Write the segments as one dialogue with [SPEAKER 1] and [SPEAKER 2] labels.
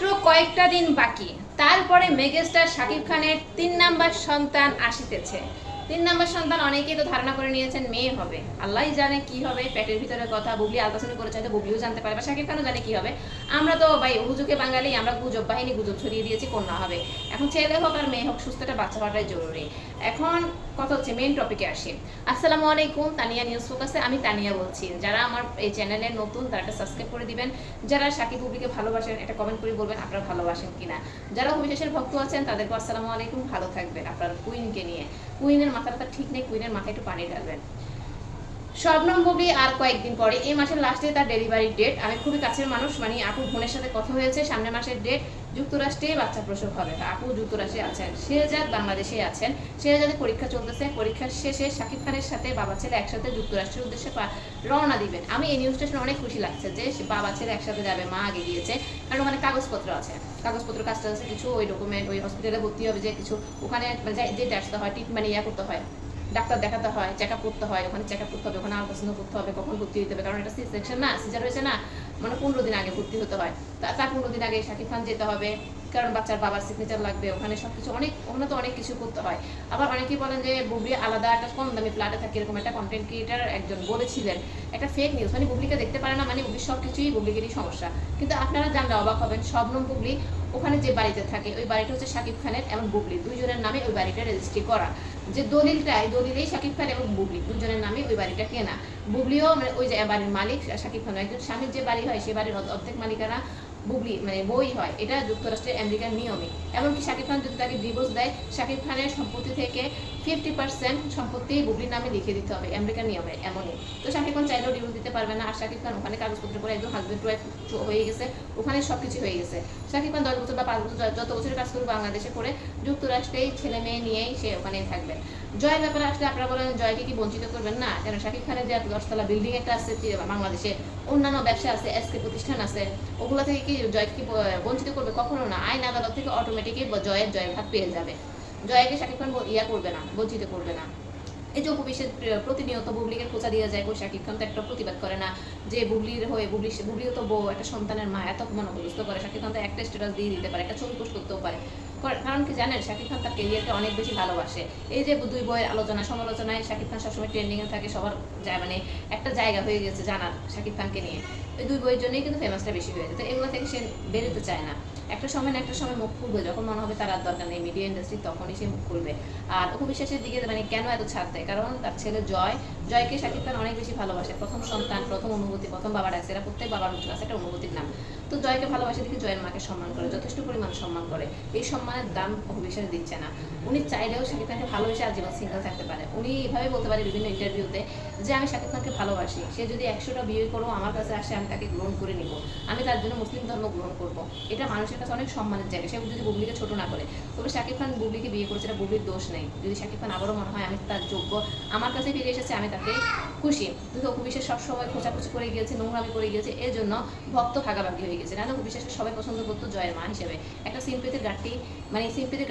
[SPEAKER 1] মাত্র কয়েকটা দিন বাকি, তারপরে মেগাস্টার শাকিব খানের ৩ নাম্বার সন্তান আসিতেছে। ৩ নাম্বার সন্তান অনেকেই তো ধারণা করে নিয়েছেন মেয়ে হবে, আল্লাহই জানে কি হবে। পেটের ভিতরে কথা বুবলি আলতাসনি করেছে, হয়তো বুবলিও জানতে পারে বা শাকিব খানও জানে কি হবে। আমরা তো ভাই হুজুকে বাঙালি, আমরা গুজব বাহিনী গুজব ছড়িয়ে দিয়েছি কন্যা হবে। এখন ছেলে হোক আর মেয়ে হোক, সুস্থ একটা বাচ্চা হওয়াটাই জরুরি। এখন কথা হচ্ছে মেইন টপিকে আসি। আসসালামু আলাইকুম, তানিয়া নিউজ ফোকাসে আমি তানিয়া বলছি। যারা আমার এই চ্যানেলে নতুন তারা একটা সাবস্ক্রাইব করে দিবেন। যারা শাকিব বুবলিকে ভালোবাসেন একটা কমেন্ট করে বলবেন আপনারা ভালোবাসেন কিনা। যারা অবিশ্বাসের ভক্ত আছেন তাদেরকে আসসালামু আলাইকুম, ভালো থাকবেন। আপনার কুইনকে নিয়ে, কুইনের মাথাটা ঠিক নেই, কুইনের মাথায় একটু পানি ঢালবেন। শবনম বুবলি আর কয়েকদিন পরে, এই মাসের লাস্টে তার ডেলিভারি ডেট। আমি খুবই কাছের মানুষ, মানে আপু বোনের সাথে কথা হয়েছে, সামনের মাসের ডেট যুক্তরাষ্ট্রে বাচ্চা প্রসব হবে। আপু যুক্তরাষ্ট্রে আছেন, শেহজাদ বাংলাদেশে আছেন। শেহজাদের পরীক্ষা চলতেছে, পরীক্ষার শেষে শাকিব খানের সাথে বাবা ছেলে একসাথে যুক্তরাষ্ট্রের উদ্দেশ্যে রওনা দিবেন। আমি এই নিউজটা শুনে অনেক খুশি লাগছে যে বাবা ছেলে একসাথে যাবে, মা আগে গিয়েছে, কারণ ওখানে কাগজপত্র আছে, কাগজপত্র কাজটা আছে কিছু, ওই ডকুমেন্ট, ওই হসপিটালে ভর্তি হবে যে কিছু, ওখানে যেতে আসতে হয়, ট্রিটমেন্ট করতে হয়, ডাক্তার দেখাতে হয়, চেক আপ করতে হয়, ওখানে চেক আপ করতে হবে, ওখানে আলট্রাসাউন্ড করতে হবে, কখন ভর্তি হতে হবে, কারণ এটা সি সেকশন না, সিজার হয়েছে না, মানে 15 দিন আগে ভর্তি হতে হয়। তার 15 দিন আগে শাকিব খান যেতে হবে, কারণ বাচ্চার বাবার সিগনেচার লাগবে, ওখানে সবকিছু ওখানে তো অনেক কিছু করতে হয়। আবার অনেকেই বলেন যে বুবলি আলাদা একটা কম দামি ফ্ল্যাটে থাকে, এরকম একটা কন্টেন্ট ক্রিয়েটার একজন বলেছিলেন, একটা ফেক নিউজ, মানে বুবলিকে দেখতে পারে না, মানে বুবলির সবকিছুই বুবলিকেরই সমস্যা। কিন্তু আপনারা জানলে অবাক হবেন, শবনম বুবলি ওখানে যে বাড়িতে থাকে, ওই বাড়িটা হচ্ছে শাকিব খানের এবং বুবলি দুইজনের নামে ওই বাড়িটা রেজিস্ট্রি করা। যে দলিলেই শাকিব খান এবং বুবলি দুজনের নামে ওই বাড়িটা কেনা। বুবলিও মানে ওই যে বাড়ির মালিক, শাকিব খান একজন স্বামীর যে বাড়ি হয় সে বাড়ির অর্ধেক মালিকানা বুবলি মানে বই হয়, এটা যুক্তরাষ্ট্রের আমেরিকার নিয়মে। এমনকি শাকিব খান যদি তাকে ডিভোর্স দেয়, শাকিব খানের সম্পত্তি থেকে 50% সম্পত্তি বুবলির নামে লিখে দিতে হবে, আমেরিকার নিয়মে এমনই। তো শাকিব খান চাইলেও ডিভোর্স দিতে পারবে না। আর শাকিব খান ওখানে কাগজপত্র করে একদম হাজবেন্ড ওয়াইফ হয়ে গেছে, ওখানে সবকিছু হয়ে গেছে। শাকিব খান 10 বছর বা 5 বছর যত বছরের কাজ করবে বাংলাদেশে করে, যুক্তরাষ্ট্রেই ছেলে মেয়ে নিয়েই সে ওখানেই থাকবে। জয়ের ব্যাপারে আসলে আপনারা বলেন জয়কে কি বঞ্চিত করবেন না, কেন শাকিব খানের যে 10তলা বিল্ডিং একটা আছে বাংলাদেশে, অন্যান্য ব্যবসা আছে, এসকে প্রতিষ্ঠান আছে, ওগুলো থেকে কি জয়কে কি বঞ্চিত করবে? কখনো না। আইন আদালত থেকে অটোমেটিকই জয়ের ভাগ পেয়ে যাবে। জয়কে শাকিব খান করবে না, বঞ্চিত করবে না। এই যে উপবিশ্বের প্রতিনিয়ত বুবলিকে খোঁচা দিয়ে যায়, শাকিব খান তো একটা প্রতিবাদ করে না যে বুবলির হয়ে, বুবলিও তো বউ, একটা সন্তানের মা, এত অপমান অপদস্থ করে। শাকিব খান তো একটা স্ট্যাটাস দিয়ে দিতে পারে, একটা ছবি পোস্ট করতেও পারে, কারণ কি জানেন শাকিব খান তার কেরিয়ারকে অনেক বেশি ভালোবাসে। এই যে দুই বইয়ের আলোচনা সমালোচনায় শাকিব খান সবসময় ট্রেন্ডিংয়ে থাকে, সবার মানে একটা জায়গা হয়ে গেছে জানার শাকিব খানকে নিয়ে। এই দুই বইয়ের জন্যই কিন্তু ফেমাসটা বেশি হয়ে যেত, এগুলো থেকে সে বেরোতে চায় না। একটা সময় মুখ খুলবে, যখন মনে হবে তার আর দরকার নেই মিডিয়া ইন্ডাস্ট্রি, তখনই সে মুখ খুলবে। আর উপবিশ্বাসের দিকে মানে কেন এত ছাড় দেয়, কারণ তার ছেলে জয়কে শাকিব খান অনেক বেশি ভালোবাসে। প্রথম সন্তান, প্রথম অনুভূতি, প্রথম বাবার আছে, এরা প্রত্যেক বাবার মুখ আছে একটা অনুভূতির নাম। তো জয়কে ভালোবাসে দেখে জয়ের মাকে সম্মান করে, যথেষ্ট পরিমাণ সম্মান করে। এই সম্মানের দাম অবিশ্বাস দিচ্ছে না। উনি চাইলেও শাকিব খানকে ভালোবেসে আজীবন সিঙ্গেল থাকতে পারে। উনি এইভাবে বলতে পারে বিভিন্ন ইন্টারভিউতে যে আমি শাকিব খানকে ভালোবাসি, সে যদি 100টা বিয়ে করো আমার কাছে আসে, আমি তাকে গ্রহণ করে নিব, আমি তার জন্য মুসলিম ধর্ম গ্রহণ করব। এটা মানুষের কাছে অনেক সম্মানের জায়গা। সে যদি বুবলিকে ছোট না করে, তবে শাকিব খান বুবলিকে বিয়ে করেছে, এটা বুবলির দোষ নেই। যদি শাকিব খান আবারও মনে হয় আমি তার যোগ্য, আমার কাছে ফিরে এসেছে, আমি তাকে খুশি। কিন্তু অপবিশ্বাস সবসময় খোঁচাখুচি করে গিয়েছে, নোংরামি করে গিয়েছে, এর জন্য ভক্ত ভাগাভাগি হয়ে গেছে। নাহলে অপবিশ্বাসকে সবাই পছন্দ করতো জয়ের মা হিসেবে। একটা সিম্পিতির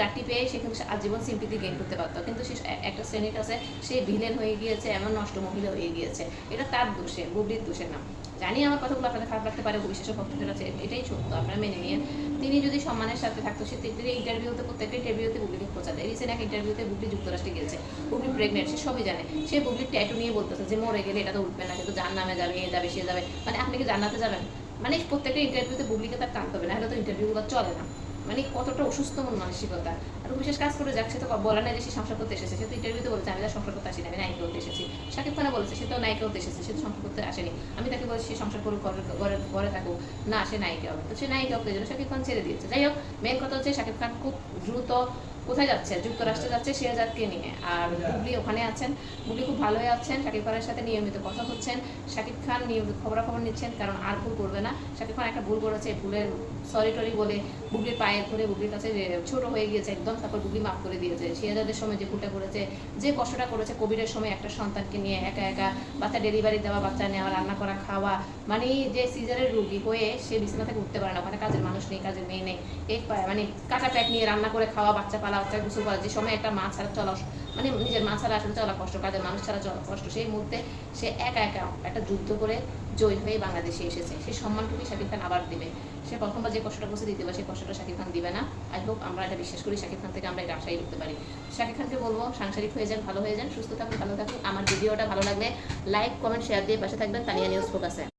[SPEAKER 1] গাঁটটি পেয়ে সে কিন্তু আজীবন সিম্পিতি গেইন করতে পারতো, কিন্তু সে একটা শ্রেণীর কাছে সে ভিলেন হয়ে গিয়েছে, এমন নষ্ট মহিলা হয়ে গিয়েছে। এটা তার দোষে, বুবলির দোষের নাম। জানি আমার কথাগুলো আপনাদের খারাপ লাগতে পারে, অবিশ্বাসের ভক্তদের আছে, এটাই সত্য, আপনারা মেনে নিয়ে। তিনি যদি সম্মানের সাথে থাকতো, সে ইন্টারভিউতে, প্রত্যেকটা ইন্টারভিউতে বুবলিকে খোঁচা দেয়। রিসেন্ট এক ইন্টারভিউতে বুবলি যুক্তরাষ্ট্রে গেছে, বুবলি প্রেগনেন্ট, সে সবই জানে। সে বুবলির ট্যাটু নিয়ে বলতেছে যে মরে গেলে এটা তো উঠবে না, কিন্তু জান্নাতে যাবে, এ যাবে, সে যাবে, মানে আপনি কি জান্নাতে যাবেন? মানে প্রত্যেকটা ইন্টারভিউতে বুবলিকে তার টানতে হবে, না হলে তো ইন্টারভিউগুলো চলে না। মানে কতটা অসুস্থ মন মানসিকতা। আর বিশেষ কাজ করে যাক, সে তো বলে না যে সে সংসার করতে এসেছে, সে তো ইন্টারভিউতে বলেছে আমি তার সংসার করতে আসিনি, আমি নায়িকা হতে এসেছি। শাকিব খানে বলেছে সে তো নায়িকা হতে এসেছে, সে তো সংসার করতে আসেনি। আমি তাকে বলেছি সে সংসার করুক, ঘরে থাকুক, না সে নায়িকা হবে, তো সে নায়িকা হতে জন্য শাকিব খান ছেড়ে দিয়েছে। যাই হোক, মেন কথা হচ্ছে শাকিব খান খুব দ্রুত কোথায় যাচ্ছে, যুক্তরাষ্ট্রে যাচ্ছে শেহজাদকে নিয়ে। আর বুবলি ওখানে আছেন, বুবলি খুব ভালোই আছেন, শাকিব খানের সাথে নিয়মিত কথা হচ্ছেন, শাকিব খান নিয়মিত খবরাখবর নিচ্ছেন, কারণ আর ভুল করবে না। শাকিব খান একটা ভুল করেছে, ভুলের সরি টরি বলে বুবলির পায়ে ধরে বুবলির কাছে ছোট হয়ে গিয়েছে একদম, তারপর বুবলি মাফ করে দিয়েছে। শেহজাদের সময় যে ভুলটা করেছে, যে কষ্টটা করেছে কোভিডের সময়, একটা সন্তানকে নিয়ে একা একা, বাচ্চা ডেলিভারি দেওয়া, বাচ্চা নেওয়া, রান্না করা, খাওয়া, মানে যে সিজারের রুগী হয়ে সে বিছানা থেকে উঠতে পারে না, ওখানে কাজের মানুষ নেই, কাজের মেয়ে নেই, মানে কাঁচা প্যাক নিয়ে রান্না করে খাওয়া, বাচ্চা পালা, বাচ্চা গোসল করা, যে সময় একটা মা ছাড়া চলা, মানে নিজের মা ছাড়া আসলে চলা কষ্ট, কাজের মানুষ ছাড়া চলা কষ্ট, সেই মুহূর্তে সে একা একা একটা যুদ্ধ করে জয়ী হয়ে বাংলাদেশে এসেছে। সেই সম্মানটুকুই শাকিব খান আবার দিবে। সে প্রথমবার যে কষ্টটা করছে দ্বিতীয়বার সেই কষ্টটা শাকিব খান দিবে না। আই হোপ আমরা এটা বিশ্বাস করি, শাকিব খান থেকে আমরা এটা আশাই করতে পারি। শাকিব খানকে বলবো সাংসারিক হয়ে যান, ভালো হয়ে যান, সুস্থ থাকুন, ভালো থাকুন। আমার ভিডিওটা ভালো লাগলে লাইক কমেন্ট শেয়ার দিয়ে পাশে থাকবেন তানিয়া নিউজ ফোকাসে।